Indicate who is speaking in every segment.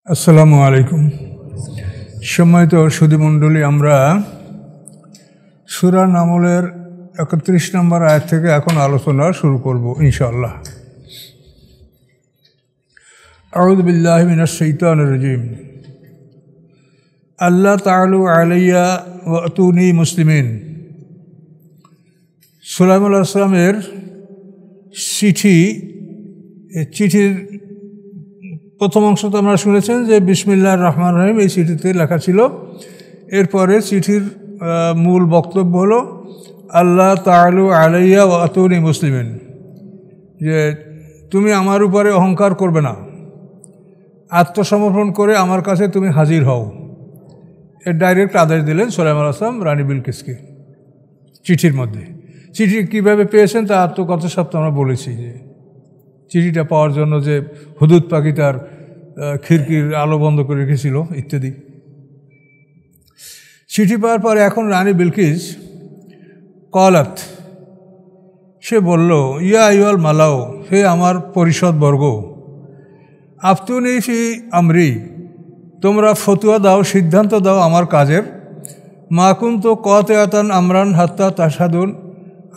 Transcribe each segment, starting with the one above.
Speaker 1: আসসালামু আলাইকুম। সম্মানিত সুধীমণ্ডলী, আমরা সূরা নামলের 31 নম্বর আয়াত থেকে এখন আলোচনা শুরু করব ইনশাআল্লাহ। আউযু বিল্লাহি মিনাশ শাইতানির রাজীম। আল্লাহ তাআলু আলাইয়া ওয়াতুনি মুসলিমিন। সুলাইমান আলাইহিস সালামের চিঠির প্রথম অংশ তো আমরা শুনেছেন যে বিসমিল্লাহির রহমানির রহিম এই চিঠিতে লেখা ছিল। এরপরে চিঠির মূল বক্তব্য হলো আল্লাহ তাআলু আলাইয়া ওয়া আতুনি মুসলিমিন, যে তুমি আমার উপরে অহংকার করবে না, আত্মসমর্পণ করে আমার কাছে তুমি হাজির হও। এর ডাইরেক্ট আদেশ দিলেন সুলাইমান আলাইহিস সালাম রানী বিলকিসকে চিঠির মধ্যে। চিঠি কীভাবে পেয়েছেন তা তো গত সপ্তাহে আমরা বলেছি, যে চিঠিটা পাওয়ার জন্য যে হুদুদ পাখি তার খিড়কির আলো বন্ধ করে রেখেছিল ইত্যাদি। চিঠি পাওয়ার পরে এখন রানী বিলকিস কলাত, সে বলল, ইয়া আইয়ুহাল মালাও, হে আমার পরিষদবর্গ, আফতুনি ফি আমরি, তোমরা ফতুয়া দাও, সিদ্ধান্ত দাও আমার কাজের। মা কুনতু কাতিআতান আমরান হাত্তা তাশহাদুন,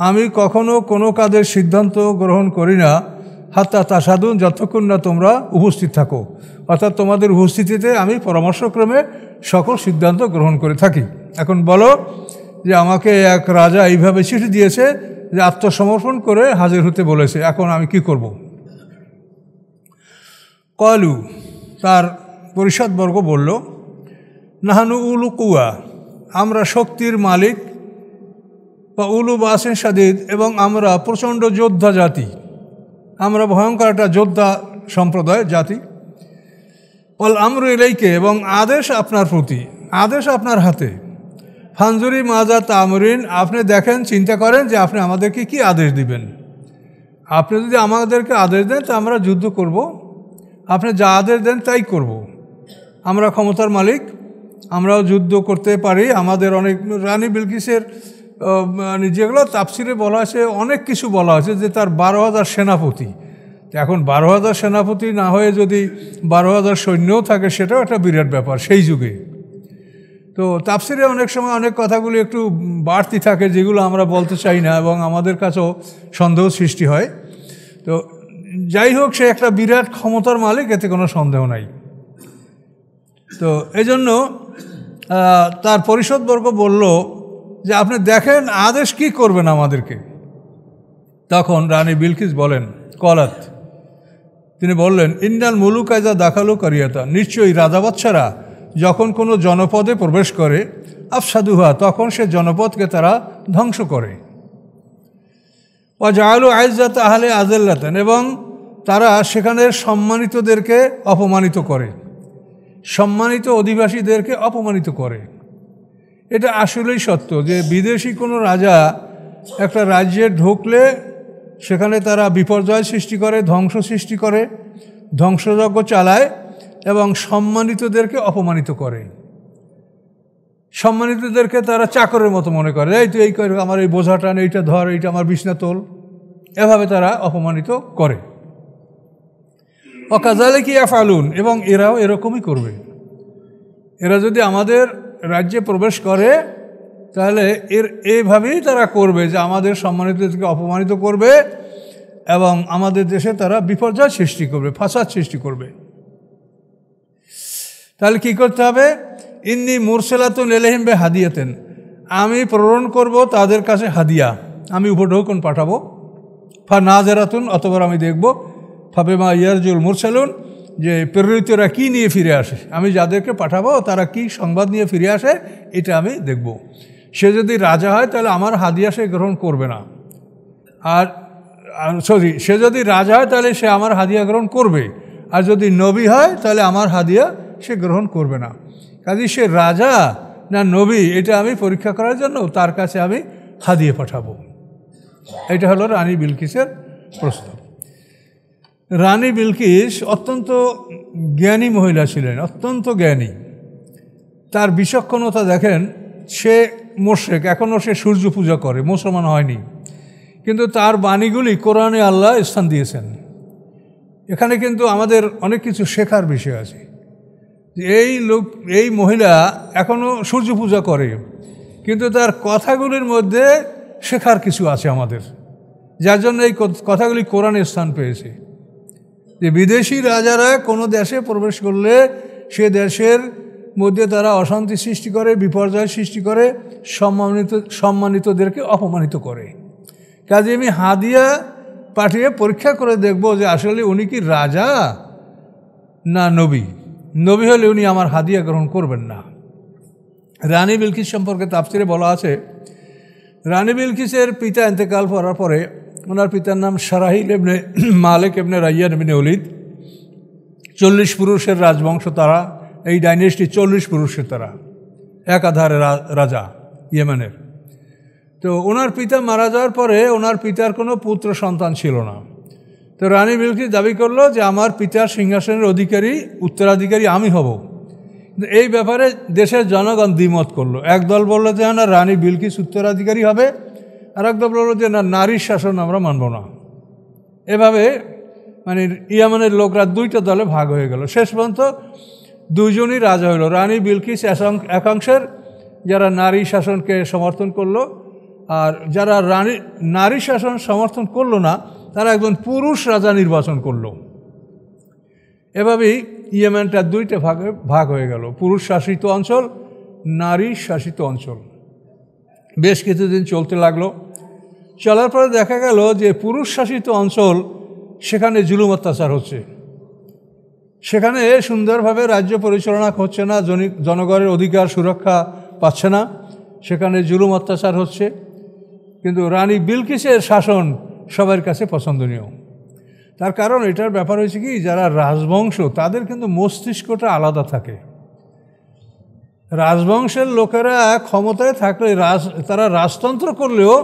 Speaker 1: আমি কখনো কোনো কাজের সিদ্ধান্ত গ্রহণ করি না হাত্তা তাশহাদুন, যতক্ষণ না তোমরা উপস্থিত থাকো। অর্থাৎ তোমাদের উপস্থিতিতে আমি পরামর্শক্রমে সকল সিদ্ধান্ত গ্রহণ করে থাকি। এখন বলো যে আমাকে এক রাজা এইভাবে চিঠি দিয়েছে যে আত্মসমর্পণ করে হাজির হতে বলেছে, এখন আমি কি করব? কলু, তার পরিষদবর্গ বলল, নাহানু উলু কুয়া, আমরা শক্তির মালিক, বা উলু বাসেন সাদিদ, এবং আমরা প্রচণ্ড যোদ্ধা জাতি, আমরা ভয়ঙ্কর একটা যোদ্ধা সম্প্রদায় জাতি। অল আমরু ইলাইকে, এবং আদেশ আপনার প্রতি, আদেশ আপনার হাতে। ফানজুরি মাজা তামরিন, আপনি দেখেন, চিন্তা করেন যে আপনি আমাদেরকে কি আদেশ দিবেন। আপনি যদি আমাদেরকে আদেশ দেন তা আমরা যুদ্ধ করব, আপনি যা আদেশ দেন তাই করব। আমরা ক্ষমতার মালিক, আমরাও যুদ্ধ করতে পারি। আমাদের অনেক, রানী বিলকিসের যেগুলো তাফসিরে বলা আছে, অনেক কিছু বলা আছে যে তার 12,000 সেনাপতি। এখন 12,000 সেনাপতি না হয়ে যদি 12,000 সৈন্যও থাকে, সেটাও একটা বিরাট ব্যাপার সেই যুগে। তো তাফসিরে অনেক সময় অনেক কথাগুলি একটু বাড়তি থাকে, যেগুলো আমরা বলতে চাই না এবং আমাদের কাছেও সন্দেহ সৃষ্টি হয়। তো যাই হোক, সে একটা বিরাট ক্ষমতার মালিক, এতে কোনো সন্দেহ নাই। তো এই জন্য তার পরিষদবর্গ বলল যে আপনি দেখেন আদেশ কি করবেন আমাদেরকে। তখন রানী বিলকিস বলেন, কলাত, তিনি বললেন, ইন্নাল মুলুক আইজা দাখালু কারিয়াতা, নিশ্চয়ই রাজাবাচ্চারা যখন কোনো জনপদে প্রবেশ করে, আফসাদুহা, তখন সে জনপদকে তারা ধ্বংস করে। ওয়াজআলু আইজ্জাতা আহলে আযাল্লাতান, এবং তারা সেখানের সম্মানিতদেরকে অপমানিত করে, সম্মানিত অধিবাসীদেরকে অপমানিত করে। এটা আসলেই সত্য যে বিদেশি কোনো রাজা একটা রাজ্যে ঢুকলে সেখানে তারা বিপর্যয় সৃষ্টি করে, ধ্বংস সৃষ্টি করে, ধ্বংসযজ্ঞ চালায় এবং সম্মানিতদেরকে অপমানিত করে। সম্মানিতদেরকে তারা চাকরের মতো মনে করে, এই তো এই করে, আমার এই বোঝাটা, এইটা ধর, এইটা আমার বিছনা তোল, এভাবে তারা অপমানিত করে। ওয়াকাযালিকা ইয়াফআলুন, এবং এরাও এরকমই করবে। এরা যদি আমাদের রাজ্যে প্রবেশ করে তাহলে এইভাবেই তারা করবে, যে আমাদের সম্মানিতদেরকে অপমানিত করবে এবং আমাদের দেশে তারা বিপর্যয় সৃষ্টি করবে, ফাসাদ সৃষ্টি করবে। তাহলে কি করতে হবে? ইন্নী মুরসালাতুন ইলাইহিম বিহাদিয়াতিন, আমি প্রেরণ করব তাদের কাছে হাদিয়া, আমি উপঢৌকন পাঠাবো। ফা নাযিরাতুন, অতঃপর আমি দেখব, ফাবিমা ইয়ারজুল মুরসালুন, যে প্রেরিতরা কি নিয়ে ফিরে আসে, আমি যাদেরকে পাঠাবো তারা কি সংবাদ নিয়ে ফিরে আসে, এটা আমি দেখব। সে যদি রাজা হয় তাহলে আমার হাদিয়া সে গ্রহণ করবে না, আর সে যদি রাজা হয় তাহলে সে আমার হাদিয়া গ্রহণ করবে, আর যদি নবী হয় তাহলে আমার হাদিয়া সে গ্রহণ করবে না। কাজে সে রাজা না নবী, এটা আমি পরীক্ষা করার জন্য তার কাছে আমি হাদিয়া পাঠাবো। এটা হলো রানী বিলকিসের প্রস্তাব। রানী বিলকিস অত্যন্ত জ্ঞানী মহিলা ছিলেন, অত্যন্ত জ্ঞানী। তার বিচক্ষণতা দেখেন, সে মুশরিক, এখনও সে সূর্য পূজা করে, মুসলমান হয়নি, কিন্তু তার বাণীগুলি কোরআনে আল্লাহ স্থান দিয়েছেন। এখানে কিন্তু আমাদের অনেক কিছু শেখার বিষয় আছে। এই মহিলা এখনও সূর্য পূজা করে, কিন্তু তার কথাগুলির মধ্যে শেখার কিছু আছে আমাদের, যার জন্য এই কথাগুলি কোরআনে স্থান পেয়েছে। যে বিদেশি রাজারা কোনো দেশে প্রবেশ করলে সে দেশের মধ্যে তারা অশান্তি সৃষ্টি করে, বিপর্যয় সৃষ্টি করে, সম্মানিতদেরকে অপমানিত করে। কাজে আমি হাদিয়া পাঠিয়ে পরীক্ষা করে দেখব যে আসলে উনি কি রাজা না নবী। নবী হলে উনি আমার হাদিয়া গ্রহণ করবেন না। রানী বিলকিস সম্পর্কে তাফসিরে বলা আছে, রানী বিলকিসের পিতা ইন্তেকাল করার পরে ওনার পিতার নাম সারাহিল ইবনে মালিক ইবনে রাইয়ান ইবনে ওলিদ। 40 পুরুষের রাজবংশ তারা, এই ডাইনেস্টি 40 পুরুষের তারা, একাধারে রাজা ইয়েমেনের। তো ওনার পিতা মারা যাওয়ার পরে ওনার পিতার কোনো পুত্র সন্তান ছিল না। তো রানী বিলকিস দাবি করলো যে আমার পিতার সিংহাসনের উত্তরাধিকারী আমি হব। এই ব্যাপারে দেশের জনগণ দ্বিমত করলো। একদল বললো যে না, রানী বিলকিস উত্তরাধিকারী হবে, আর একদল বললো যে না, নারীর শাসন আমরা মানব না। এভাবে মানে ইয়েমেনের লোকরা দুইটা দলে ভাগ হয়ে গেল। শেষ পর্যন্ত দুইজনই রাজা হইল। রানী বিলকিস একাংশের, যারা নারী শাসনকে সমর্থন করলো, আর যারা নারী শাসন সমর্থন করলো না তারা একজন পুরুষ রাজা নির্বাচন করলো। এভাবেই ইয়েমেনটা দুইটা ভাগ হয়ে গেল, পুরুষ শাসিত অঞ্চল, নারী শাসিত অঞ্চল। বেশ কিছুদিন চলতে লাগলো। চলার পরে দেখা গেল যে পুরুষ শাসিত অঞ্চল, সেখানে জুলুম অত্যাচার হচ্ছে, সেখানে সুন্দরভাবে রাজ্য পরিচালনা হচ্ছে না, জনগণের অধিকার সুরক্ষা পাচ্ছে না, সেখানে জুলুম অত্যাচার হচ্ছে। কিন্তু রানী বিলকিসের শাসন সবার কাছে পছন্দনীয়। তার কারণ এটার ব্যাপার হয়েছে কি, যারা রাজবংশ তাদের কিন্তু মস্তিষ্কটা আলাদা থাকে। রাজবংশের লোকেরা ক্ষমতায় থাকলে তারা রাজতন্ত্র করলেও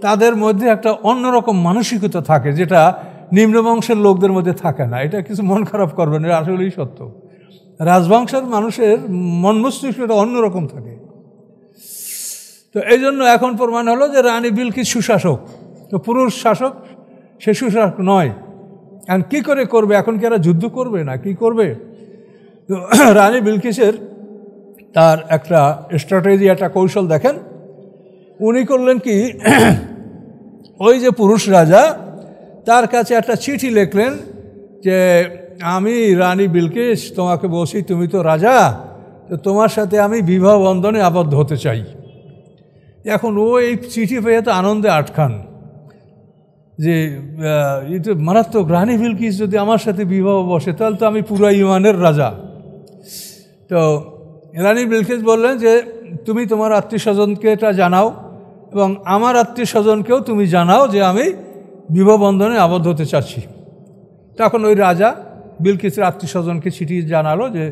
Speaker 1: তাদের মধ্যে একটা অন্যরকম মানসিকতা থাকে, যেটা নিম্নবংশের লোকদের মধ্যে থাকে না। এটা কিছু মন খারাপ করবেন, এটা আসলেই সত্য। রাজবংশের মানুষের মন মস্তিষ্কটা অন্যরকম থাকে। তো এই জন্য এখন প্রমাণ হলো যে রানী বিলকিস সুশাসক। তো পুরুষ শাসক সে সুশাসক নয়। এখন কী করে করবে? এখন কি এরা যুদ্ধ করবে না কি করবে? তো রানী বিলকিসের তার একটা স্ট্র্যাটেজি, একটা কৌশল দেখেন। উনি করলেন কি, ওই যে পুরুষ রাজা, তার কাছে একটা চিঠি লিখলেন যে আমি রানী বিলকিস তোমাকে বলছি, তুমি তো রাজা, তো তোমার সাথে আমি বিবাহ বন্ধনে আবদ্ধ হতে চাই। এখন ও এই চিঠি পেয়ে তো আনন্দে আটখান, যে এই তো মারাত্মক, রানী বিলকিস যদি আমার সাথে বিবাহ বসে তাহলে তো আমি পুরো ইমানের রাজা। তো রানী বিলকিস বললেন যে তুমি তোমার আত্মীয় স্বজনকে এটা জানাও, এবং আমার আত্মীয় স্বজনকেও তুমি জানাও যে আমি বিবাহ বন্ধনে আবদ্ধ হতে চাচ্ছি। তখন ওই রাজা বিলকিসের আত্মীয় স্বজনকে চিঠি জানালো যে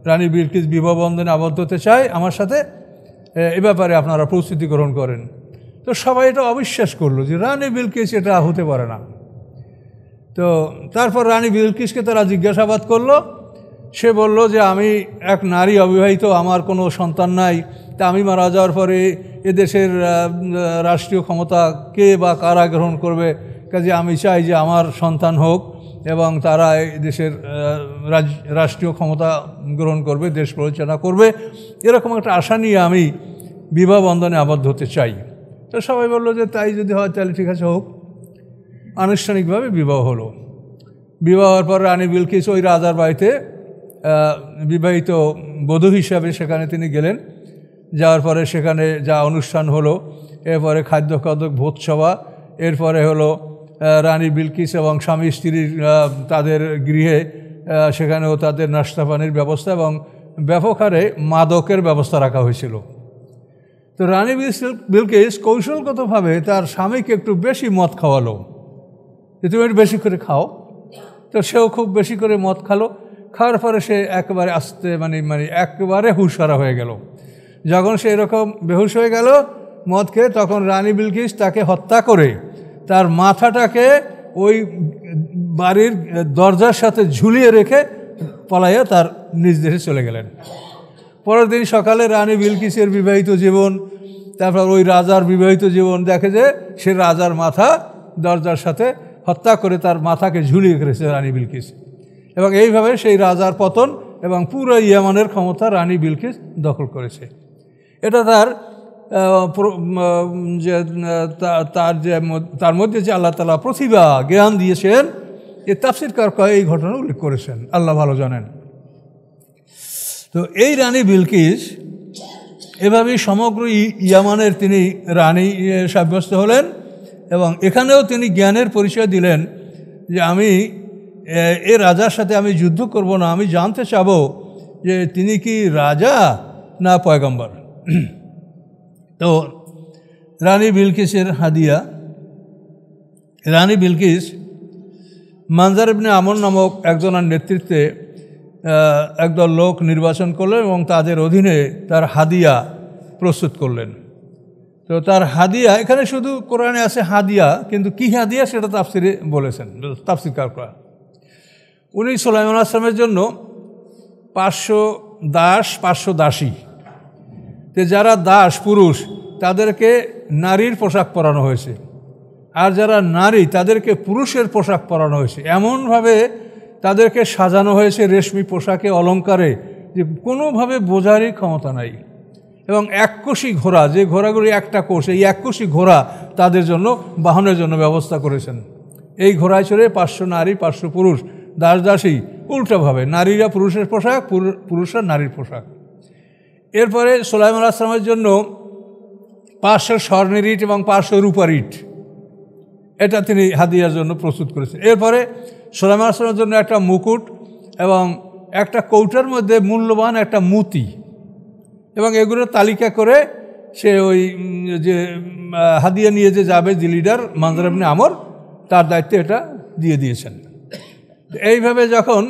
Speaker 1: রানী বিলকিস বিবাহ বন্ধনে আবদ্ধ হতে চায় আমার সাথে, এ ব্যাপারে আপনারা প্রস্তুতি গ্রহণ করেন। তো সবাই এটা অবিশ্বাস করলো যে রানী বিলকিস এটা হতে পারে না। তো তারপর রানী বিলকিসকে তারা জিজ্ঞাসাবাদ করলো। সে বলল যে আমি এক নারী অবিবাহিত, আমার কোনো সন্তান নাই, তা আমি মারা যাওয়ার পরে এদেশের রাষ্ট্রীয় ক্ষমতা কে বা কারা গ্রহণ করবে, কাজে আমি চাই যে আমার সন্তান হোক এবং তারা এই দেশের রাষ্ট্রীয় ক্ষমতা গ্রহণ করবে, দেশ পরিচালনা করবে, এরকম একটা আশা নিয়ে আমি বিবাহ বন্ধনে আবদ্ধ হতে চাই। তো সবাই বললো যে তাই যদি হয় তাহলে ঠিক আছে, হোক। আনুষ্ঠানিকভাবে বিবাহ হলো। বিবাহ হওয়ার পর রানী বিলকিস ওই রাজার বাড়িতে বিবাহিত বধূ হিসাবে সেখানে তিনি গেলেন। যাওয়ার পরে সেখানে যা অনুষ্ঠান হলো, এরপরে খাদ্য ভোজসভা, এরপরে হলো রানী বিলকিস এবং স্বামী স্ত্রীর তাদের গৃহে সেখানেও তাদের নাশতা পানির ব্যবস্থা এবং ব্যাপক হারে মাদকের ব্যবস্থা রাখা হয়েছিল। তো রানী বিলকিস কৌশলগতভাবে তার স্বামীকে একটু বেশি মদ খাওয়ালো, যে তুমি একটু বেশি করে খাও। তো সেও খুব বেশি করে মদ খালো। খাওয়ার পরে সে একেবারে আস্তে মানে একেবারে হুঁশহারা হয়ে গেল। যখন সে এরকম বেহুশ হয়ে গেল মদ খেয়ে, তখন রানী বিলকিস তাকে হত্যা করে তার মাথাটাকে ওই বাড়ির দরজার সাথে ঝুলিয়ে রেখে পলাইয়া তার নিজ দেশে চলে গেলেন। পরের দিন সকালে রানী বিলকিসের বিবাহিত জীবন, তারপর ওই রাজার বিবাহিত জীবন, দেখে যে সে রাজার মাথা দরজার সাথে হত্যা করে তার মাথাকে ঝুলিয়ে রেখেছে রানী বিলকিস। এবং এইভাবে সেই রাজার পতন এবং পুরো ইয়ামানের ক্ষমতা রানী বিলকিস দখল করেছে। এটা তার তার মধ্যে যে আল্লাহ তাআলা প্রতিভা জ্ঞান দিয়েছেন, এ তাফসীরকার এই ঘটনা উল্লেখ করেছেন, আল্লাহ ভালো জানেন। তো এই রানী বিলকিস এভাবেই সমগ্র ইয়ামানের তিনি রানী সাব্যস্ত হলেন এবং এখানেও তিনি জ্ঞানের পরিচয় দিলেন যে আমি এ রাজার সাথে আমি যুদ্ধ করব না, আমি জানতে চাবো যে তিনি কি রাজা না পয়গম্বর। তো রানী বিলকিসের হাদিয়া, রানী বিলকিস মানজার ইবনে আমর নামক একজনের নেতৃত্বে একদল লোক নির্বাচন করলেন এবং তাদের অধীনে তার হাদিয়া প্রস্তুত করলেন। তো তার হাদিয়া, এখানে শুধু কোরআনে আছে হাদিয়া, কিন্তু কি হাদিয়া সেটা তাফসিরে বলেছেন তাফসিরকাররা। উনি সুলাইমান আলাইহিস সালামের জন্য 500 দাস 500 দাসী, যে যারা দাস পুরুষ তাদেরকে নারীর পোশাক পরানো হয়েছে, আর যারা নারী তাদেরকে পুরুষের পোশাক পরানো হয়েছে। এমনভাবে তাদেরকে সাজানো হয়েছে রেশমি পোশাকে অলঙ্কারে যে কোনোভাবে বোঝারই ক্ষমতা নাই। এবং এককোষী ঘোড়া, যে ঘোড়াগুলি একটা কোষ, এই এককোষী ঘোড়া তাদের জন্য বাহনের জন্য ব্যবস্থা করেছেন। এই ঘোড়ায় চড়ে 500 নারী 500 পুরুষ দাস দাসী, উল্টাভাবে নারীরা পুরুষের পোশাক, পুরুষরা নারীর পোশাক। এরপরে সুলাইমান আলাইহিস সালামের জন্য 500 স্বর্ণের ইট এবং 500 রূপার ইট, এটা তিনি হাদিয়ার জন্য প্রস্তুত করেছেন। এরপরে সুলাইমান আলাইহিস সালামের জন্য একটা মুকুট এবং একটা কৌটার মধ্যে মূল্যবান একটা মুতি, এবং এগুলোর তালিকা করে সে ওই যে হাদিয়া নিয়ে যে যাবে, যে লিডার মানজার ইবনে আমর, তার দায়িত্বে এটা দিয়ে দিয়েছেন। এইভাবে যখন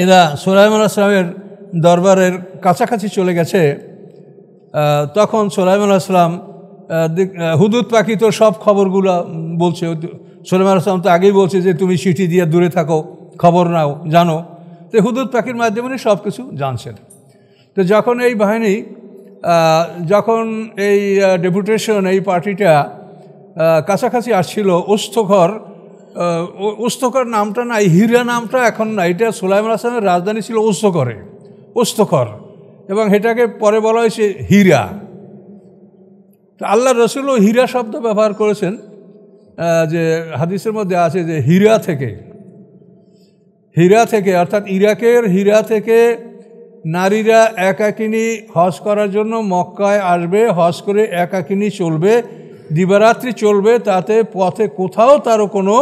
Speaker 1: এরা সুলাইমান আলাইহিস সালামের দরবারের কাছাকাছি চলে গেছে, তখন সুলাইমান আলাইহিস সালাম হুদুদ পাখি তো সব খবরগুলো বলছে। সুলাইমান আলাইহিস সালাম তো আগেই বলছে যে তুমি চিঠি দিয়ে দূরে থাকো, খবর নাও, জানো। তো হুদুদ পাখির মাধ্যমে সব কিছু জানছেন। তো যখন এই বাহিনী, যখন এই ডেপুটেশন, এই পার্টিটা কাছাকাছি আসছিল, উস্তখর নামটা নাই, হীরা নামটা এখন না, এটা সুলাইমান আলাইহিস সালামের রাজধানী ছিল উস্তখর, এবং এটাকে পরে বলা হয়েছে হীরা। তো আল্লাহ রসুলও হীরা শব্দ ব্যবহার করেছেন, যে হাদিসের মধ্যে আছে যে হীরা থেকে অর্থাৎ ইরাকের হীরা থেকে নারীরা একাকিনী হজ করার জন্য মক্কায় আসবে, হজ করে একাকিনী চলবে, দিবারাত্রি চলবে, তাতে পথে কোথাও তারও কোনো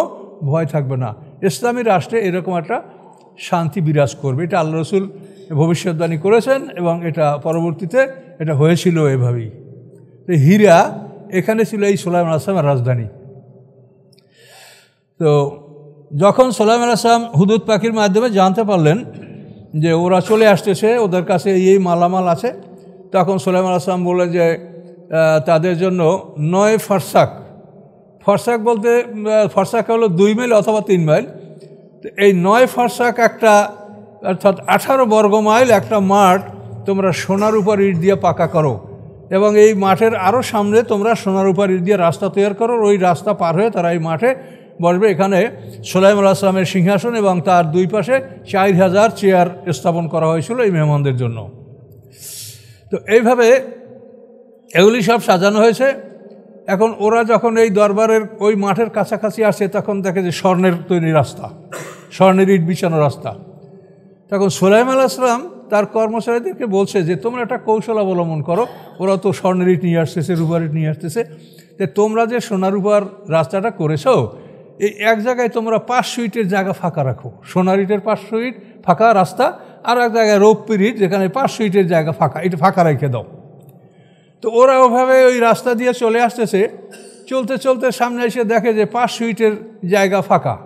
Speaker 1: ভয় থাকবে না। ইসলামী রাষ্ট্রে এরকম একটা শান্তি বিরাজ করবে, এটা আল্লাহ রসুল ভবিষ্যৎবাণী করেছেন এবং এটা পরবর্তীতে এটা হয়েছিল এভাবেই। তো হীরা এখানে ছিল এই সুলাইমান আলাইহিস সালামের রাজধানী। তো যখন সুলাইমান আলাইহিস সালাম হুদুদ পাখির মাধ্যমে জানতে পারলেন যে ওরা চলে আসতেছে, ওদের কাছে এই মালামাল আছে, তখন সুলাইমান আলাইহিস সালাম বললেন যে তাদের জন্য 9 ফরসাক বলতে ফরসাক হলো 2 মাইল অথবা 3 মাইল। তো এই 9 ফরসাক একটা, অর্থাৎ 18 বর্গ মাইল একটা মাঠ তোমরা সোনার উপর ইট দিয়ে পাকা করো, এবং এই মাঠের আরও সামনে তোমরা সোনার উপর ইট দিয়ে রাস্তা তৈরি করো। ওই রাস্তা পার হয়ে তারা এই মাঠে বসবে। এখানে সুলাইমান আলাইহিস সালামের সিংহাসন এবং তার দুই পাশে 4000 চেয়ার স্থাপন করা হয়েছিল এই মেহমানদের জন্য। তো এইভাবে এগুলি সব সাজানো হয়েছে। এখন ওরা যখন এই দরবারের ওই মাঠের কাছাকাছি আসে, তখন দেখে যে স্বর্ণের তৈরি রাস্তা, স্বর্ণের ইট বিছানো রাস্তা। তখন সুলাইমান আলাইহিস সালাম তার কর্মচারীদেরকে বলছে যে তোমরা একটা কৌশল অবলম্বন করো, ওরা তো স্বর্ণের ইট নিয়ে আসতেছে, রূপার ইট নিয়ে আসতেছে, যে তোমরা যে সোনার রূপার রাস্তাটা করেছো, এই এক জায়গায় তোমরা 500 ইটের জায়গা ফাঁকা রাখো, সোনার ইটের 500 ইট ফাঁকা রাস্তা, আর এক জায়গায় রৌপ্যের ইট যেখানে 500 ইটের জায়গা ফাঁকা, এটা ফাঁকা রেখে দাও। তো ওরা ওভাবে ওই রাস্তা দিয়ে চলে আসতেছে, চলতে চলতে সামনে এসে দেখে যে 500 ইটের জায়গা ফাঁকা,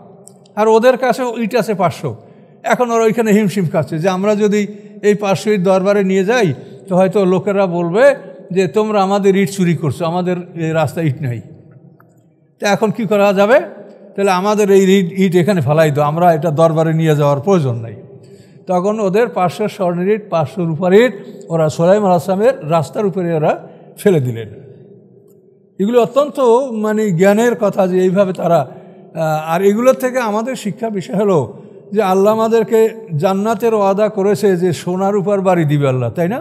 Speaker 1: আর ওদের কাছে ইট আছে 500। এখন ওরা ওইখানে হিমশিম খাচ্ছে যে আমরা যদি এই 500 ইট দরবারে নিয়ে যাই, তো হয়তো লোকেরা বলবে যে তোমরা আমাদের ইট চুরি করছো, আমাদের এই রাস্তায় ইট নেই। তো এখন কি করা যাবে? তাহলে আমাদের এই ইট এখানে ফেলাই দাও, আমরা এটা দরবারে নিয়ে যাওয়ার প্রয়োজন নাই। তখন ওদের 500 স্বর্ণের ইট, 500 রূপার ইট ওরা সুলাইমান আলাইহিস সালামের রাস্তার উপরে ওরা ফেলে দিলেন। এগুলো অত্যন্ত জ্ঞানের কথা যে এইভাবে তারা, আর এগুলোর থেকে আমাদের শিক্ষা বিষয় হলো যে আল্লাহ আমাদেরকে জান্নাতের ওয়াদা করেছে যে সোনার উপর বাড়ি দিবে আল্লাহ, তাই না?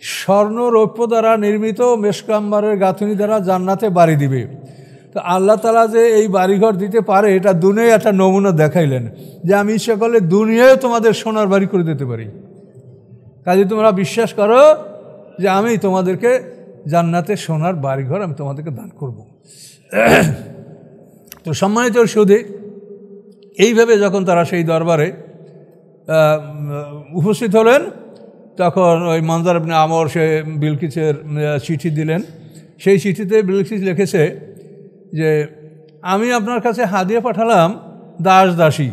Speaker 1: স্বর্ণ রৌপ্য দ্বারা নির্মিত মেশকাম্বারের গাঁথনি দ্বারা জান্নাতে বাড়ি দিবে। তো আল্লাহ তাআলা যে এই বাড়িঘর দিতে পারে এটা দুনিয়ায় একটা নমুনা দেখাইলেন যে আমি ইচ্ছা করলে দুনিয়ায় তোমাদের সোনার বাড়ি করে দিতে পারি, কাজে তোমরা বিশ্বাস করো যে আমি তোমাদেরকে জান্নাতে সোনার বাড়িঘর আমি তোমাদেরকে দান করব। তো সম্মানিত সুধী, এইভাবে যখন তারা সেই দরবারে উপস্থিত হলেন তখন ওই মনজার ইবনে আমর সে বিলকিসের চিঠি দিলেন। সেই চিঠিতে বিলকিস লিখেছে যে আমি আপনার কাছে হাদিয়া পাঠালাম দাস দাসী,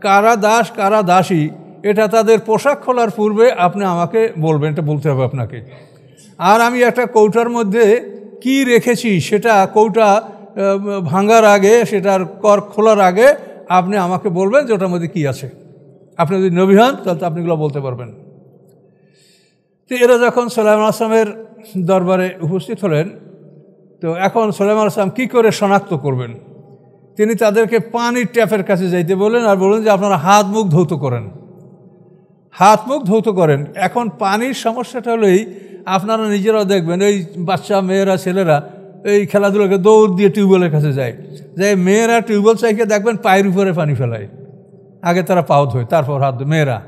Speaker 1: কারা দাস কারা দাসী এটা তাদের পোশাক খোলার পূর্বে আপনি আমাকে বলবেন, এটা বলতে হবে আপনাকে। আর আমি একটা কৌটার মধ্যে কি রেখেছি সেটা কৌটা ভাঙার আগে, সেটার কর খোলার আগে আপনি আমাকে বলবেন যে ওটার মধ্যে কী আছে। আপনি যদি নবী হন তাহলে তো আপনি এগুলো বলতে পারবেন। তো এরা যখন সুলাইমান আসলামের দরবারে উপস্থিত হলেন, তো এখন সুলাইমান আসলাম কী করে শনাক্ত করবেন? তিনি তাদেরকে পানির ট্যাপের কাছে যাইতে বললেন আর বললেন যে আপনারা হাত মুখ ধৌত করেন, হাত মুখ ধৌত করেন। এখন পানির সমস্যাটা হলেই আপনারা নিজেরাও দেখবেন, ওই বাচ্চা মেয়েরা ছেলেরা এই খেলাধুলাকে দৌড় দিয়ে টিউবওয়েলের কাছে যায়, যে মেয়েরা টিউবওয়েল চাইকে দেখবেন পায়ের উপরে পানি ফেলায়, আগে তারা পাও ধোয় তারপর হাত ধোয় মেয়েরা,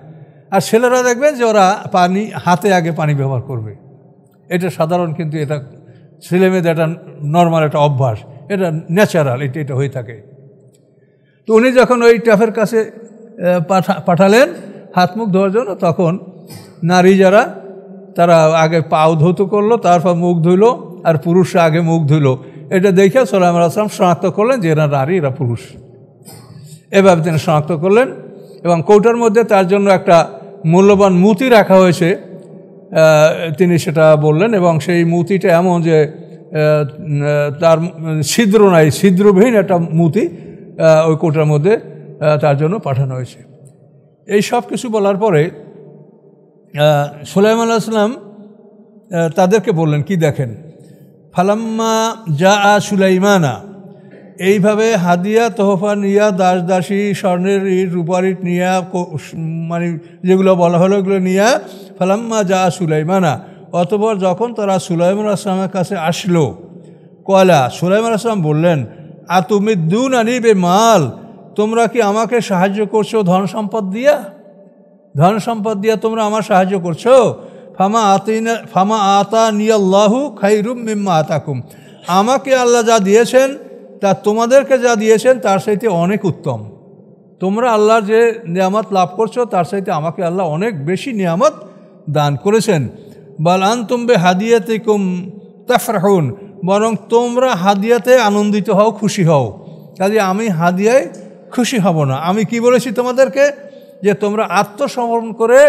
Speaker 1: আর ছেলেরা দেখবেন যে ওরা পানি হাতে আগে পানি ব্যবহার করবে। এটা সাধারণ, কিন্তু এটা ছেলেমেয়েদের একটা নর্মাল একটা অভ্যাস, এটা ন্যাচারাল, এটা হয়ে থাকে। তো উনি যখন ওই ট্যাপের কাছে পাঠালেন হাত মুখ ধোয়ার জন্য, তখন নারী যারা তারা আগে পাও ধৌত করলো, তারপর মুখ ধুইল, আর পুরুষরা আগে মুখ ধুইল। এটা দেখে সুলাইমান আসলাম শনাক্ত করলেন যে এরা নারী এরা পুরুষ, এভাবে তিনি শনাক্ত করলেন। এবং কৌটার মধ্যে তার জন্য একটা মূল্যবান মুতি রাখা হয়েছে, তিনি সেটা বললেন। এবং সেই মুতিটা এমন যে তার ছিদ্র নাই, ছিদ্রবিহীন একটা মুতি ওই কৌটার মধ্যে তার জন্য পাঠানো হয়েছে। এই সব কিছু বলার পরে সুলাইমান আলাইহিস সালাম তাদেরকে বললেন কি দেখেন, ফালাম্মা যা সুলাইমানা, এইভাবে হাদিয়া তোহফা নিয়া দাস দাসী স্বর্ণের ইট রূপার ইট নিয়া মানে যেগুলো বলা হলো এগুলো নিয়া ফালাম্মা যা সুলাইমানা, অতঃপর যখন তারা সুলাইমান আসলামের কাছে আসলো, কয়লা সুলাইমান আসলাম বললেন আতুমিদ্দুন আনিবে মাল, তোমরা কি আমাকে সাহায্য করছো ধন সম্পদ দিয়া? ধন সম্পদ দিয়া তোমরা আমার সাহায্য করছো? ফামা আতা নিয়াল্লাহু খাইরুম মিম্মা আতাকুম, আমাকে আল্লাহ যা দিয়েছেন তা তোমাদেরকে যা দিয়েছেন তার চাইতে অনেক উত্তম। তোমরা আল্লাহর যে নিয়ামত লাভ করছো তার চাইতে আমাকে আল্লাহ অনেক বেশি নিয়ামত দান করেছেন। বাল আনতুম বে হাদিয়াতিকুম তাফরাহুন, বরং তোমরা হাদিয়াতে আনন্দিত হও, খুশি হও। কাজে আমি হাদিয়ায় খুশি হব না। আমি কি বলেছি তোমাদেরকে যে তোমরা আত্মসমর্পণ করে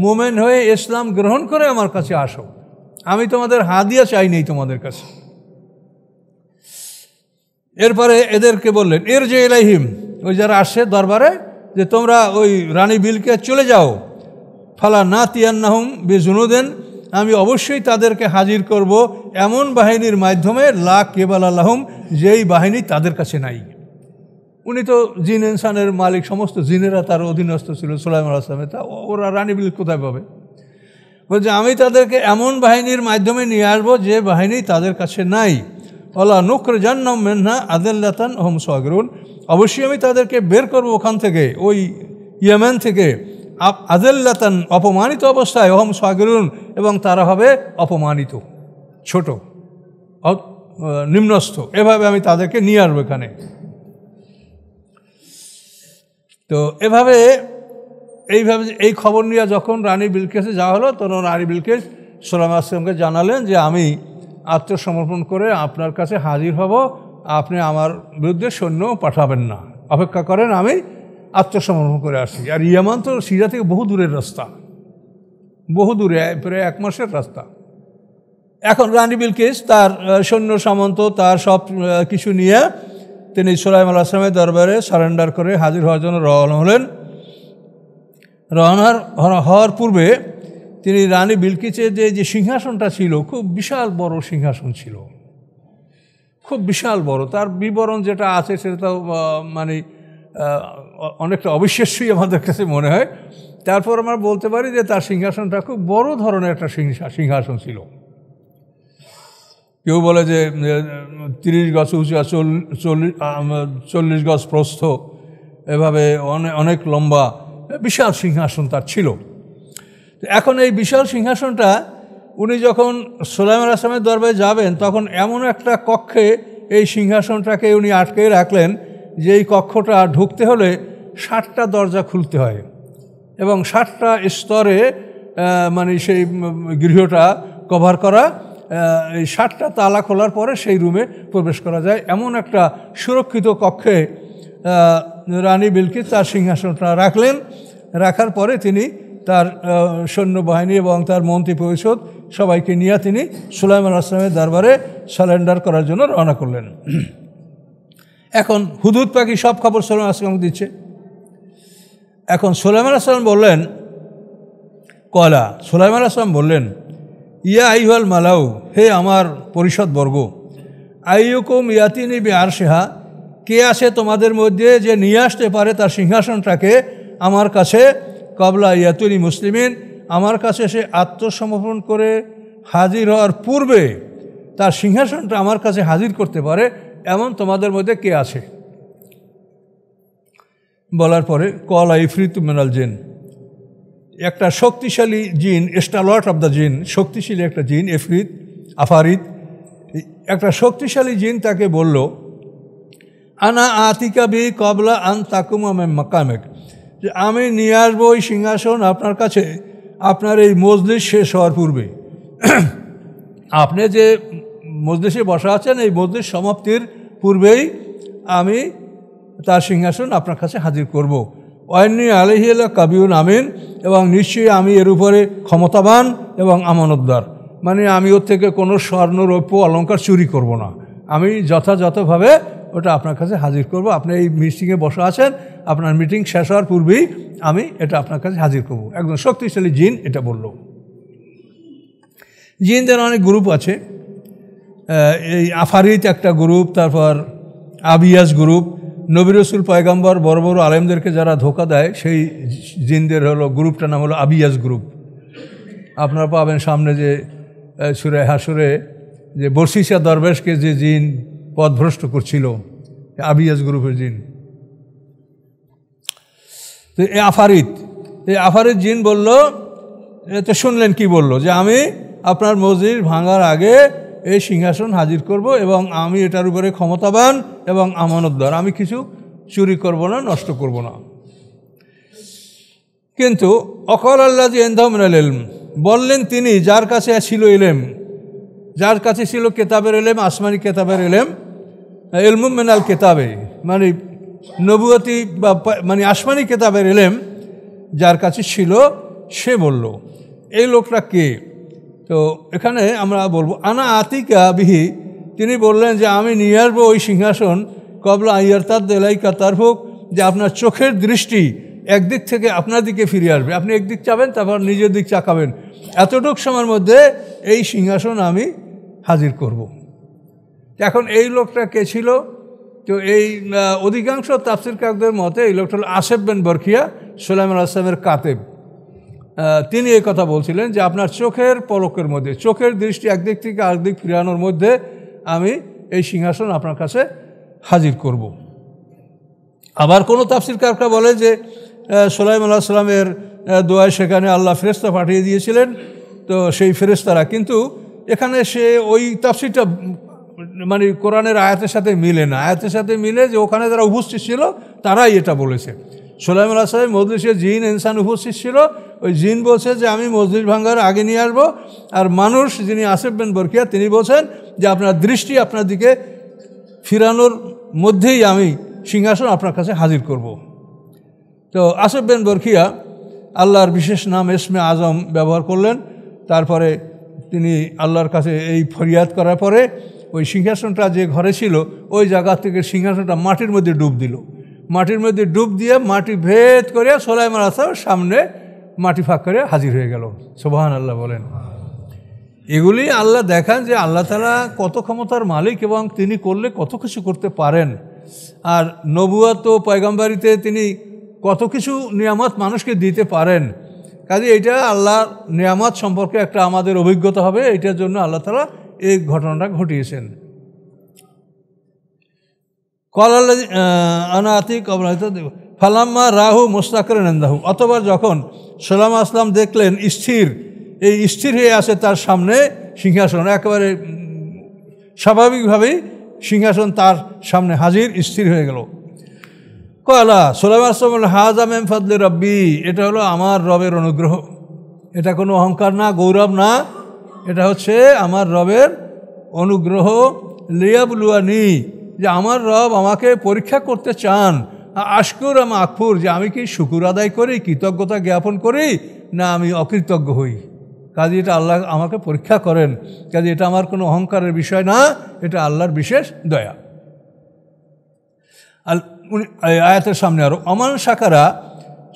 Speaker 1: মোমেন হয়ে ইসলাম গ্রহণ করে আমার কাছে আসো, আমি তোমাদের হাদিয়া চাই নেই তোমাদের কাছে। এরপরে এদেরকে বললেন এর যে ইলাইহিম, ওই যারা আসছে দরবারে, যে তোমরা ওই রানী বিলকে চলে যাও, ফালা না তিয়ান্নাহুম বিজুনুদেন, আমি অবশ্যই তাদেরকে হাজির করব এমন বাহিনীর মাধ্যমে লা কেবাল আল্লাহুম, যেই বাহিনী তাদের কাছে নাই। উনি তো জিন ইনসানের মালিক, সমস্ত জিনেরা তার অধীনস্থ ছিল সুলাইমান আসলামে, তা ওরা রানী বিল কোথায় পাবে? বলছে আমি তাদেরকে এমন বাহিনীর মাধ্যমে নিয়ে আসবো যে বাহিনী তাদের কাছে নাই। ওলা নুখরিজান্নাহুম মিনহা আযাল্লাতান ওয়া হুম সাগিরুন, অবশ্যই আমি তাদেরকে বের করবো ওখান থেকে, ওই ইয়েমেন থেকে, আযাল্লাতান অপমানিত অবস্থায়, ওয়া হুম সাগিরুন এবং তারা হবে অপমানিত, ছোট, নিম্নস্থ, এভাবে আমি তাদেরকে নিয়ে আসবো এখানে। তো এইভাবে এই খবর নিয়ে যখন রানী বিলকিসে যাওয়া হলো, তখন রানী বিলকিস সুলাইমান আসলামকে জানালেন যে আমি আত্মসমর্পণ করে আপনার কাছে হাজির হব, আপনি আমার বিরুদ্ধে সৈন্য পাঠাবেন না, অপেক্ষা করেন, আমি আত্মসমর্পণ করে আসছি। আর ইয়ামান তো সিরিয়া থেকে বহু দূরের রাস্তা, বহু দূরে, প্রায় 1 মাসের রাস্তা। এখন রানী বিলকিস তার সৈন্য সামন্ত তার সব কিছু নিয়ে তিনি সুলাইমান আসলামের দরবারে সারেন্ডার করে হাজির হওয়ার জন্য রওনা হলেন। রওনা হওয়ার পূর্বে তিনি রানী বিলকিসের যে সিংহাসনটা ছিল, খুব বিশাল বড় সিংহাসন ছিল, খুব বিশাল বড়। তার বিবরণ যেটা আছে সেটা তো মানে অনেকটা অবিশ্বাস্যই আমাদের কাছে মনে হয়। তারপর আমরা বলতে পারি যে তার সিংহাসনটা খুব বড় ধরনের একটা সিংহাসন ছিল। কেউ বলে যে 30 গজ উঁচু, 40 গজ প্রস্থ, এভাবে অনেক লম্বা বিশাল সিংহাসন তার ছিল। এখন এই বিশাল সিংহাসনটা উনি যখন সুলাইমান আলাইহিস সালামের দরবারে যাবেন, তখন এমন একটা কক্ষে এই সিংহাসনটাকে উনি আটকে রাখলেন যে এই কক্ষটা ঢুকতে হলে 60টা দরজা খুলতে হয় এবং 60টা স্তরে মানে সেই গৃহটা কভার করা, এই 60টা তালা খোলার পরে সেই রুমে প্রবেশ করা যায়। এমন একটা সুরক্ষিত কক্ষে রানী বিলকিস তার সিংহাসনটা রাখার পরে তিনি তার সৈন্যবাহিনী এবং তার মন্ত্রী পরিষদ সবাইকে নিয়ে তিনি সুলাইমান আলাইহিস সালামের দরবারে সারেন্ডার করার জন্য রওনা করলেন। এখন হুদহুদ পাখি সব খবর সুলাইমান আলাইহিস সালামকে দিচ্ছে। এখন সুলাইমান আলাইহিস সালাম বললেন, সুলাইমান আলাইহিস সালাম বললেন, ইয়া আইয়ুহাল মালাউ, হে আমার পরিষদবর্গ, আইয়ুকুম ইয়াতিনি বিআরশিহা, কে আছে তোমাদের মধ্যে যে নিয়ে আসতে পারে তার সিংহাসনটাকে আমার কাছে, কবলা ইয়াতুনি মুসলিমিন, আমার কাছে সে আত্মসমর্পণ করে হাজির হওয়ার পূর্বে তার সিংহাসনটা আমার কাছে হাজির করতে পারে, এমন তোমাদের মধ্যে কে আছে? বলার পরে কলা ইফরিতু মিনাল জিন, একটা শক্তিশালী জিন, স্টালওয়ার্ট অফ দ্য জিন, শক্তিশালী একটা জিন, আফারিত, একটা শক্তিশালী জিন তাকে বলল, আনা আতিকা বি কবলা আন তাকুমা মিন মাকামিক, যে আমি নিয়ে আসবো ওই সিংহাসন আপনার কাছে আপনার এই মজলিস শেষ হওয়ার পূর্বে। আপনি যে মজলিসে বসা আছেন, এই মজলিস সমাপ্তির পূর্বেই আমি তার সিংহাসন আপনার কাছে হাজির করব। ওয়াইন্নি আলাইহি কাবিউন আমিন, এবং নিশ্চয়ই আমি এর উপরে ক্ষমতাবান এবং আমানতদার, মানে আমি ওর থেকে কোনো স্বর্ণ রৌপ্য অলঙ্কার চুরি করব না, আমি যথাযথভাবে ওটা আপনার কাছে হাজির করব। আপনি এই মিটিংয়ে বসা আছেন, আপনার মিটিং শেষ হওয়ার পূর্বেই আমি এটা আপনার কাছে হাজির করব। একদম শক্তিশালী জিন এটা বলল। জিনদের অনেক গ্রুপ আছে, এই আফারিত একটা গ্রুপ, তারপর আবিয়াস গ্রুপ, নবী রাসূল পয়গম্বর বড় বড় আলেমদেরকে যারা ধোঁকা দেয় সেই জিনদের হলো গ্রুপটার নাম হলো আবিয়াস গ্রুপ। আপনারা পাবেন সামনে যে সূরা হাশরে যে বর্ষিসা দরবেশকে যে জিন পথভ্রষ্ট করছিল, আবিয়াস গ্রুপের জিন। তো এই আফারিত জিন বলল, তো শুনলেন কি বলল, যে আমি আপনার মসজিদ ভাঙার আগে এই সিংহাসন হাজির করব এবং আমি এটার উপরে ক্ষমতাবান এবং আমানতদার, আমি কিছু চুরি করব না, নষ্ট করব না। কিন্তু অকল আল্লাহ জি ইনদাহু মিনাল ইলম, বললেন তিনি যার কাছে ছিল ইলম, যার কাছে ছিল কেতাবের ইলম, আসমানি কেতাবের ইলম, ইলমুম মিনাল কেতাবে, মানে নবুয়তি বা মানে আসমানি কেতাবের ইলম যার কাছে ছিল, সে বলল। এই লোকটা কে? তো এখানে আমরা বলবো আনা আতিকা বিহি, তিনি বললেন যে আমি নিয়ে আসবো ওই সিংহাসন কবলা আইয়ারতাদ এলাইকা তারফুক, যে আপনার চোখের দৃষ্টি একদিক থেকে আপনার দিকে ফিরে আসবে, আপনি একদিক চাবেন তারপর নিজের দিক চাকাবেন, এতটুক সময়ের মধ্যে এই সিংহাসন আমি হাজির করব। এখন এই লোকটা কে ছিল? তো এই অধিকাংশ তাফসীরকারদের মতে এই লোকটা হল আসেফ বিন বরখিয়া, সুলাইমান আলাইহিস সালামের কাতেব। তিনি এই কথা বলছিলেন যে আপনার চোখের পলকের মধ্যে, চোখের দৃষ্টি একদিক থেকে আরেকদিক ফিরানোর মধ্যে আমি এই সিংহাসন আপনার কাছে হাজির করব। আবার কোনো তাফসীরকাররা বলে যে সুলাইমান আলাইহিস সালামের দোয়ায় সেখানে আল্লাহ ফেরেশতা পাঠিয়ে দিয়েছিলেন, তো সেই ফেরেশতারা, কিন্তু এখানে সে ওই তাফসীরটা মানে কোরআনের আয়াতের সাথে মিলে না। আয়াতের সাথে মিলে যে ওখানে যারা উপস্থিত ছিল তারাই এটা বলেছে। সুলাইমান আলাইহিস সালাম মজলিসে জিন ইনসান উপস্থিত ছিল, ওই জিন বলছে যে আমি মসজিদ ভাঙার আগে নিয়ে আসবো, আর মানুষ যিনি আসেফ বিন বরখিয়া তিনি বলছেন যে আপনার দৃষ্টি আপনার দিকে ফিরানোর মধ্যেই আমি সিংহাসন আপনার কাছে হাজির করব। তো আসেফ বিন বরখিয়া আল্লাহর বিশেষ নাম ইসমে আজম ব্যবহার করলেন। তারপরে তিনি আল্লাহর কাছে এই ফরিয়াদ করার পরে ওই সিংহাসনটা যে ঘরে ছিল ওই জায়গা থেকে সিংহাসনটা মাটির মধ্যে ডুব দিল। মাটির মধ্যে ডুব দিয়ে মাটি ভেদ করে সুলাইমান আলাইহিস সালামের সামনে মাটি ফাঁক করে হাজির হয়ে গেল। সুবহানাল্লাহ বলেন। এগুলি আল্লাহ দেখান যে আল্লাহ তাআলা কত ক্ষমতার মালিক এবং তিনি করলে কত কিছু করতে পারেন। আর নবুয়ত ও পয়গম্বরিতে তিনি কত কিছু নিয়ামত মানুষকে দিতে পারেন। কাজে এটা আল্লাহর নিয়ামত সম্পর্কে একটা আমাদের অভিজ্ঞতা হবে, এটার জন্য আল্লাহ তাআলা এই ঘটনাটা ঘটিয়েছেন। ফালাম্মা রাহু মুস্তাকিরান ইনদাহু, অতঃপর যখন সুলাইমান আসলাম দেখলেন স্থির হয়ে আছে তার সামনে সিংহাসন, একেবারে স্বাভাবিকভাবেই সিংহাসন তার সামনে হাজির, স্থির হয়ে গেল। কলা সুলাইমান আসলাম হাযা মিন ফাদলি রাব্বি, এটা হলো আমার রবের অনুগ্রহ, এটা কোনো অহংকার না, গৌরব না, এটা হচ্ছে আমার রবের অনুগ্রহ। লিয়াবলুয়ানি, যে আমার রব আমাকে পরীক্ষা করতে চান। আশকুর আম আকফুর, যে আমি কি শুকুর আদায় করি, কৃতজ্ঞতা জ্ঞাপন করি, না আমি অকৃতজ্ঞ হই। কাজে এটা আল্লাহ আমাকে পরীক্ষা করেন, কাজে এটা আমার কোনো অহংকারের বিষয় না, এটা আল্লাহর বিশেষ দয়া। আয়াতের সামনে আরও অমান শাকারা,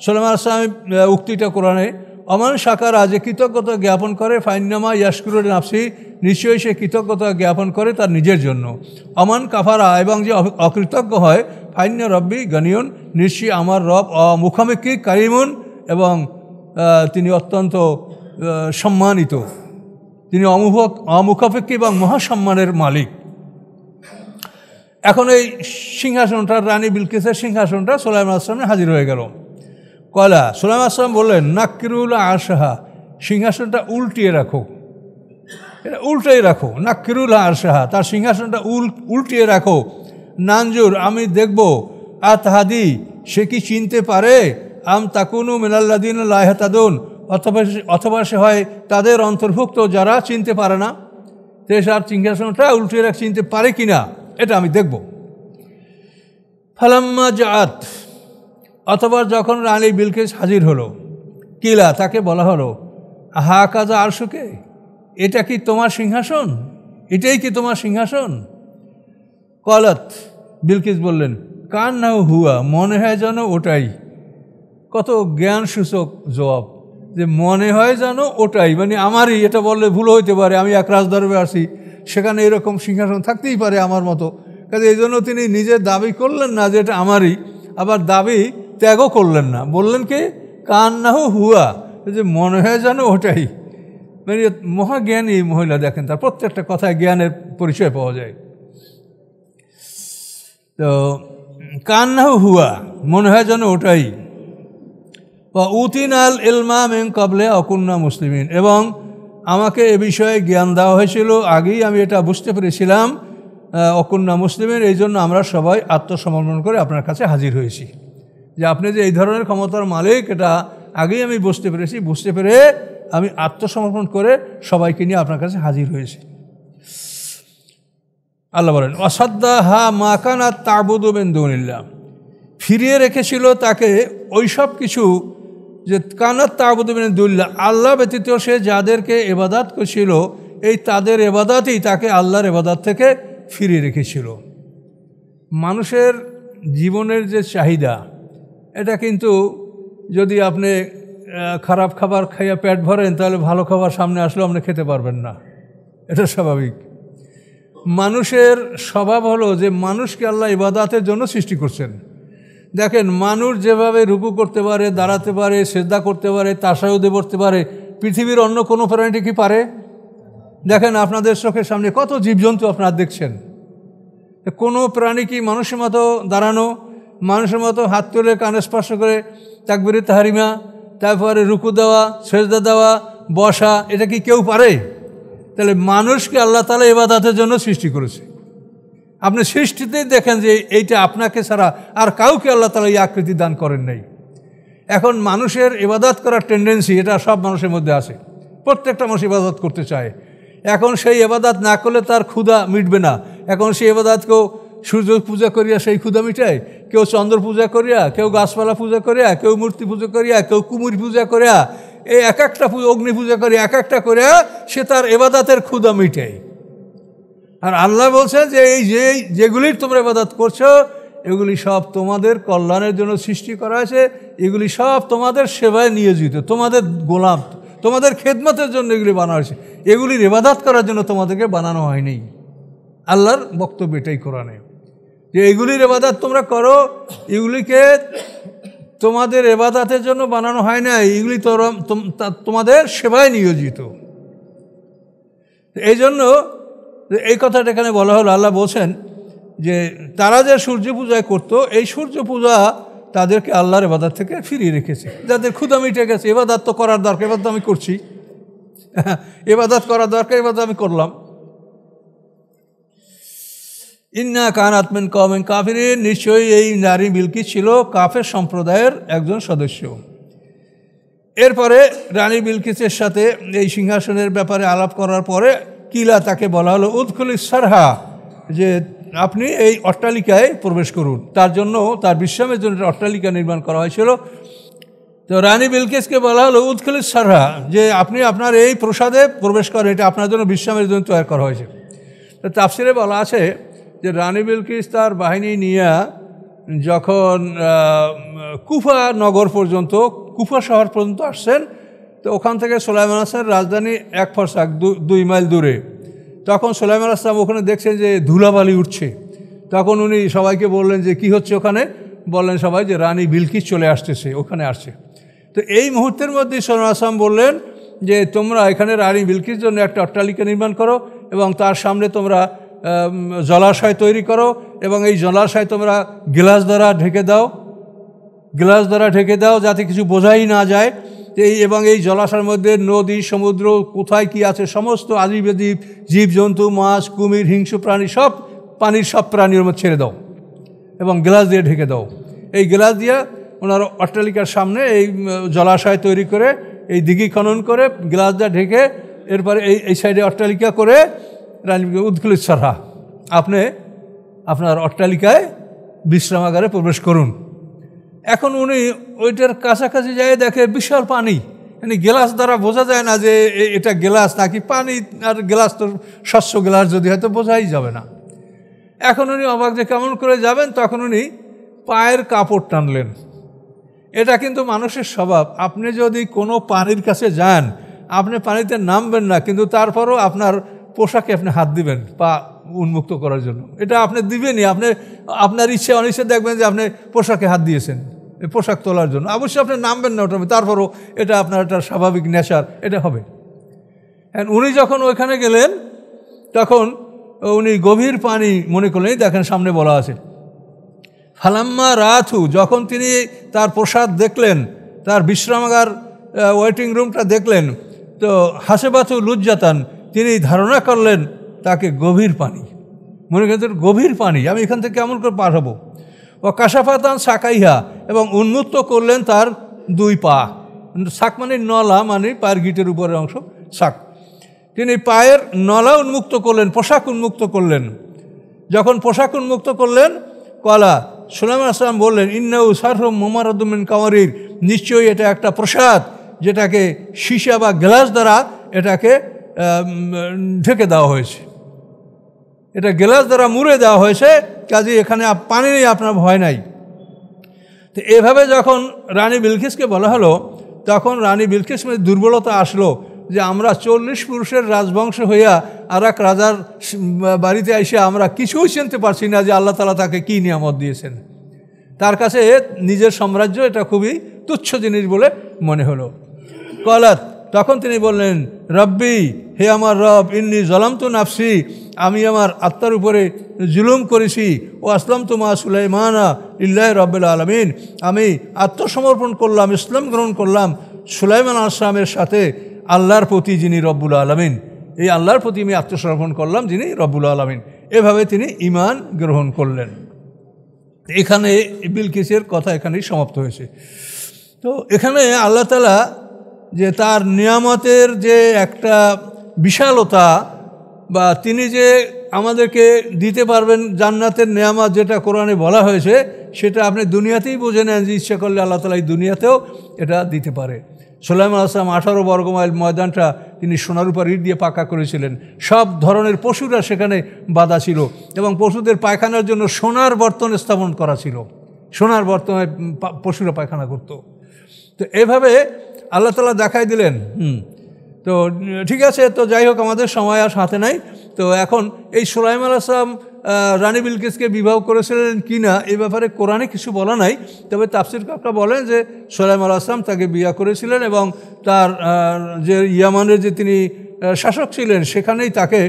Speaker 1: সুলাইমান আসলামের উক্তিটা কোরআনে, অমান শাকারা, যে কৃতজ্ঞতা জ্ঞাপন করে, ফাইন্নামা ইয়াশকুরু নাফসি, নিশ্চয়ই সে কৃতজ্ঞতা জ্ঞাপন করে তার নিজের জন্য। অমান কাফারা, এবং যে অকৃতজ্ঞ হয়, ফাইন্না রব্বি গানিয়ন, নিশ্চয়ই আমার রব মুখামুখি কারিমুন, এবং তিনি অত্যন্ত সম্মানিত, তিনি অমুখাপেক্ষী এবং মহাসম্মানের মালিক। এখন এই সিংহাসনটা, রানী বিলকিসের সিংহাসনটা সুলাইমান আসলামে হাজির হয়ে গেল। কয়লা সুলাইমান আসলাম বললেন, নাক্কিরুল আরশাহা, সিংহাসনটা উল্টিয়ে রাখো, এটা উল্টেই রাখো। নাক্কিরুল আরশাহা, তার সিংহাসনটা উল্টিয়ে রাখো। নানজুর, আমি দেখব, আতহাদি, সে কি চিনতে পারে, আম তাকুনু মিনাল্লাযিনা লা ইয়াহতাদুন, অথবা সে হয় তাদের অন্তর্ভুক্ত যারা চিনতে পারে না। তার সিংহাসনটা উল্টিয়ে রাখ, চিনতে পারে কিনা এটা আমি দেখব। ফালাম্মা জাআত, অথবা যখন রানী বিলকিস হাজির হলো, কিলা, তাকে বলা হলো, হা কাজা আরশুকে, এটা কি তোমার সিংহাসন, এটাই কি তোমার সিংহাসন? কলাত, বিলকিস বললেন, কান না হুয়া, মনে হয় যেন ওটাই। কত জ্ঞান সূচক জবাব, যে মনে হয় যেন ওটাই, মানে আমারই। এটা বললে ভুল হইতে পারে, আমি এক রাজদরবারে আসি, সেখানে এরকম সিংহাসন থাকতেই পারে আমার মতো। কাজে এই জন্য তিনি নিজের দাবি করলেন না যে এটা আমারই, আবার দাবি ত্যাগও করলেন না, বললেন কি কান না হুয়া, যে মনে হয় যেন ওটাই। মানে মহাজ্ঞানী মহিলা, দেখেন তার প্রত্যেকটা কথায় জ্ঞানের পরিচয় পাওয়া যায়। তো কান না হুয়া, মনে হয় যেন ওটাই। উতিনাল ইলমা মিন ক্বাবলে আকুন্না মুসলিমিন, এবং আমাকে এ বিষয়ে জ্ঞান দেওয়া হয়েছিল, আগেই আমি এটা বুঝতে পেরেছিলাম, অকুন্না মুসলিমের, এই জন্য আমরা সবাই আত্মসমর্পণ করে আপনার কাছে হাজির হয়েছি, যে আপনি যে এই ধরনের ক্ষমতার মালিক এটা আগেই আমি বুঝতে পেরেছি, বুঝতে পেরে আমি আত্মসমর্পণ করে সবাইকে নিয়ে আপনার কাছে হাজির হয়েছি। আল্লাহ বলেন, অসাদ্দা হা মা কানাত তা'বুদু মিন দুনিল্লাহ, ফিরিয়ে রেখেছিল তাকে ওই সব কিছু, যে কানাত তা'বুদু মিন দুনিল্লাহ, আল্লাহ ব্যতীত সে যাদেরকে ইবাদত করছিল, এই তাদের ইবাদতই তাকে আল্লাহর ইবাদত থেকে ফিরিয়ে রেখেছিল। মানুষের জীবনের যে চাহিদা, এটা কিন্তু যদি আপনি খারাপ খাবার খাইয়া পেট ভরেন, তাহলে ভালো খাবার সামনে আসলেও আপনি খেতে পারবেন না, এটা স্বাভাবিক। মানুষের স্বভাব হলো যে মানুষকে আল্লাহ ইবাদতের জন্য সৃষ্টি করছেন। দেখেন, মানুষ যেভাবে রুকু করতে পারে, দাঁড়াতে পারে, সেজদা করতে পারে, তাশাহুদে পড়তে পারে, পৃথিবীর অন্য কোনো প্রাণী কি পারে? দেখেন আপনাদের চোখের সামনে কত জীবজন্তু আপনারা দেখছেন, কোনো প্রাণী কি মানুষের মতো দাঁড়ানো, মানুষের মতো হাত তুলে কানে স্পর্শ করে তাকবীরে তাহরিমা, তারপরে রুকু দেওয়া, সেজদা দেওয়া, বসা, এটা কি কেউ পারে? তাহলে মানুষকে আল্লাহ তাআলা ইবাদতের জন্য সৃষ্টি করেছে। আপনি সৃষ্টিতেই দেখেন যে এইটা আপনাকে ছাড়া আর কাউকে আল্লাহ তাআলা এই আকৃতি দান করেন নাই। এখন মানুষের ইবাদত করার টেন্ডেন্সি, এটা সব মানুষের মধ্যে আছে, প্রত্যেকটা মানুষ ইবাদত করতে চায়। এখন সেই ইবাদত না করলে তার ক্ষুধা মিটবে না। এখন সেই ইবাদতকেও সূর্য পূজা করিয়া সেই ক্ষুধা মিটায়, কেউ চন্দ্র পূজা করিয়া, কেউ গাছপালা পূজা করিয়া, কেউ মূর্তি পূজা করিয়া, কেউ কুমুরি পূজা করিয়া, এই এক একটা অগ্নি পূজা করিয়া, এক একটা করিয়া সে তার ইবাদতের ক্ষুধা মিটায়। আর আল্লাহ বলছে যে এই যেগুলির তোমরা ইবাদত করছো, এগুলি সব তোমাদের কল্যাণের জন্য সৃষ্টি করা হয়েছে, এগুলি সব তোমাদের সেবায় নিয়োজিত, তোমাদের গোলাম, তোমাদের খেদমতের জন্য এগুলি বানানো হয়েছে, এগুলির ইবাদত করার জন্য তোমাদেরকে বানানো হয়নি। আল্লাহর বক্তব্য এটাই কোরআনে। যে এগুলির ইবাদত তোমরা করো, এগুলিকে তোমাদের ইবাদতের জন্য বানানো হয় না, এগুলি তোমাদের সেবায় নিয়োজিত। এই জন্য এই কথাটা এখানে বলা হলো, আল্লাহ বলছেন যে তারা যে সূর্য পূজা করত, এই সূর্য পূজা তাদেরকে আল্লাহর ইবাদত থেকে ফিরিয়ে রেখেছে। যাদের ক্ষুধা মিটে গেছে, ইবাদত তো করার দরকার, ইবাদত আমি করছি, ইবাদত করার দরকার, ইবাদত আমি করলাম। ইন্না কানাত মিন কওমিন কাফিরিন, নিশ্চয়ই এই নারী বিলকিস ছিল কাফের সম্প্রদায়ের একজন সদস্য। এরপরে রানী বিলকিসের সাথে এই সিংহাসনের ব্যাপারে আলাপ করার পরে কিলা তাকে বলা হলো উদখুলিস সারহা, যে আপনি এই অট্টালিকায় প্রবেশ করুন। তার জন্য, তার বিশ্রামের জন্য অট্টালিকা নির্মাণ করা হয়েছিল। তো রানী বিলকিসকে বলা হলো উদখুলিস সারহা, যে আপনি আপনার এই প্রাসাদে প্রবেশ করেন, এটা আপনার জন্য বিশ্রামের জন্য তৈরি করা হয়েছে। তো তাফসিরে বলা আছে যে রানী বিলকিস তার বাহিনী নিয়ে যখন কুফা নগর পর্যন্ত, কুফা শহর পর্যন্ত আসছেন, তো ওখান থেকে সুলাইমান আসলামের রাজধানী এক ফরসাক 2 মাইল দূরে। তখন সুলাইমান আসলাম ওখানে দেখছেন যে ধুলাবালি উঠছে। তখন উনি সবাইকে বললেন যে কি হচ্ছে ওখানে? বললেন সবাই যে রানী বিলকিস চলে আসতেছে, ওখানে আসছে। তো এই মুহূর্তের মধ্যেই সুলাইমান আসলাম বললেন যে তোমরা এখানে রানী বিলকিস জন্য একটা অট্টালিকা নির্মাণ করো এবং তার সামনে তোমরা জলাশয় তৈরি করো এবং এই জলাশয় তোমরা গ্লাস দ্বারা ঢেকে দাও, গ্লাস দ্বারা ঢেকে দাও যাতে কিছু বোঝাই না যায়। এবং এই জলাশয়ের মধ্যে নদী, সমুদ্র, কোথায় কি আছে সমস্ত আদিবাদীব, জীবজন্তু, মাছ, কুমির, হিংস্র প্রাণী, সব পানির সব প্রাণীর মধ্যে ছেড়ে দাও এবং গ্লাস দিয়ে ঢেকে দাও। এই গ্লাস দিয়ে ওনার অট্টালিকার সামনে এই জলাশয় তৈরি করে, এই দিঘি খনন করে গ্লাস দিয়ে ঢেকে, এরপরে এই সাইডে অট্টালিকা করে রানী উদখুলিস সারহা, আপনি আপনার অট্টালিকায় বিশ্রামাগারে প্রবেশ করুন। এখন উনি ওইটার কাছাকাছি যায়, দেখে বিশাল পানি, মানে গ্লাস দ্বারা বোঝা যায় না যে এটা গ্লাস নাকি পানি, আর গ্লাস তো স্বচ্ছ গ্লাস যদি হয়তো বোঝাই যাবে না। এখন উনি অবাক যে কেমন করে যাবেন, তখন উনি পায়ের কাপড় টানলেন। এটা কিন্তু মানুষের স্বভাব, আপনি যদি কোনো পানির কাছে যান, আপনি পানিতে নামবেন না, কিন্তু তারপরও আপনার পোশাকে আপনি হাত দিবেন পা উন্মুক্ত করার জন্য। এটা আপনি দিবেনই, আপনি আপনার ইচ্ছে অনিচ্ছে দেখবেন যে আপনি পোশাকে হাত দিয়েছেন পোশাক তোলার জন্য। অবশ্যই আপনি নামবেন না ওটা, তারপরও এটা আপনার একটা স্বাভাবিক নেচার, এটা হবে। উনি যখন ওইখানে গেলেন তখন উনি গভীর পানি মনে করলেন। দেখেন সামনে বলা আছে ফালাম্মা রাথু, যখন তিনি তার প্রসাদ দেখলেন, তার বিশ্রামাগার ওয়েটিং রুমটা দেখলেন, তো হাসেবাতু লুজ্জাতান, তিনি ধারণা করলেন তাকে গভীর পানি, মনে করেন গভীর পানি, আমি এখান থেকে কেমন করে পার হবো। ও কাশাফাতান সাকাইহা, এবং উন্মুক্ত করলেন তার 2 পা। শাক মানে নলা, মানে পায়ের গিটের উপরের অংশ শাক। তিনি পায়ের নলা উন্মুক্ত করলেন, পোশাক উন্মুক্ত করলেন। যখন পোশাক উন্মুক্ত করলেন, কলা সুলাইমান আসলাম বললেন ইন্নাউ সারহুম মুমারাদুম মিন কাওয়ারির, নিশ্চয়ই এটা একটা প্রসাদ যেটাকে সীসা বা গ্লাস দ্বারা এটাকে ঢেকে দেওয়া হয়েছে, এটা গ্লাস দ্বারা মুড়ে দেওয়া হয়েছে, কাজে এখানে পানি নেই, আপনার ভয় নাই। তো এভাবে যখন রানী বিলকিসকে বলা হলো, তখন রানী বিলকিস মধ্যে দুর্বলতা আসলো যে আমরা 40 পুরুষের রাজবংশ হইয়া আর এক রাজার বাড়িতে এসে আমরা কিছুই চিনতে পারছি না যে আল্লাহ তাআলা তাকে কী নিয়ামত দিয়েছেন। তার কাছে নিজের সাম্রাজ্য এটা খুবই তুচ্ছ জিনিস বলে মনে হলো। কলাত, তখন তিনি বললেন রব্বি, হে আমার রব, ইন্নী জলামতু নাফসি, আমি আমার আত্মার উপরে জুলুম করেছি, ও আসলামতু মা সুলাইমানা লিল্লাহি রাব্বিল আলামিন, আমি আত্মসমর্পণ করলাম, ইসলাম গ্রহণ করলাম সুলাইমান আলাইহিস সালামের সাথে আল্লাহর প্রতি, যিনি রব্বুল আলামিন। এই আল্লাহর প্রতি আমি আত্মসমর্পণ করলাম, যিনি রব্বুল আলামিন। এভাবে তিনি ঈমান গ্রহণ করলেন। এখানে বিলকিসের কথা এখানেই সমাপ্ত হয়েছে। তো এখানে আল্লাহ তাআলা যে তার নিয়ামতের যে একটা বিশালতা, বা তিনি যে আমাদেরকে দিতে পারবেন জান্নাতের নিয়ামত, যেটা কোরআনে বলা হয়েছে, সেটা আপনি দুনিয়াতেই বুঝে নেন যে ইচ্ছা করলে আল্লাহ তাআলা এই দুনিয়াতেও এটা দিতে পারে। সুলাইমান আলাইহিস সালাম 18 বর্গমাইল ময়দানটা তিনি সোনার উপর ইট দিয়ে পাকা করেছিলেন। সব ধরনের পশুরা সেখানে বাঁধা ছিল এবং পশুদের পায়খানার জন্য সোনার বর্তন স্থাপন করা ছিল, সোনার বর্তনে পশুরা পায়খানা করত। তো এভাবে আল্লাহ তাআলা দেখাই দিলেন। তো ঠিক আছে, তো যাই হোক, আমাদের সময় আর সাথে নাই। তো এখন এই সুলাইমান আলাইহিস সালাম রানী বিলকিসকে বিবাহ করেছিলেন কি না এ ব্যাপারে কোরআনে কিছু বলা নাই, তবে তাফসীরকাররা বলেন যে সুলাইমান আলাইহিস সালাম তাকে বিয়ে করেছিলেন এবং তার যে ইয়ামানের যে তিনি শাসক ছিলেন সেখানেই তাকে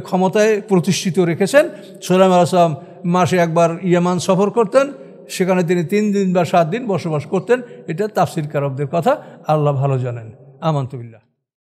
Speaker 1: ক্ষমতায় প্রতিষ্ঠিত রেখেছেন। সুলাইমান আলাইহিস সালাম মাসে একবার ইয়ামান সফর করতেন, সেখানে তিনি 3 দিন বা 7 দিন বসবাস করতেন। এটা তাফসীরকারদের কথা, আল্লাহ ভালো জানেন। আমানতু বিল্লাহ।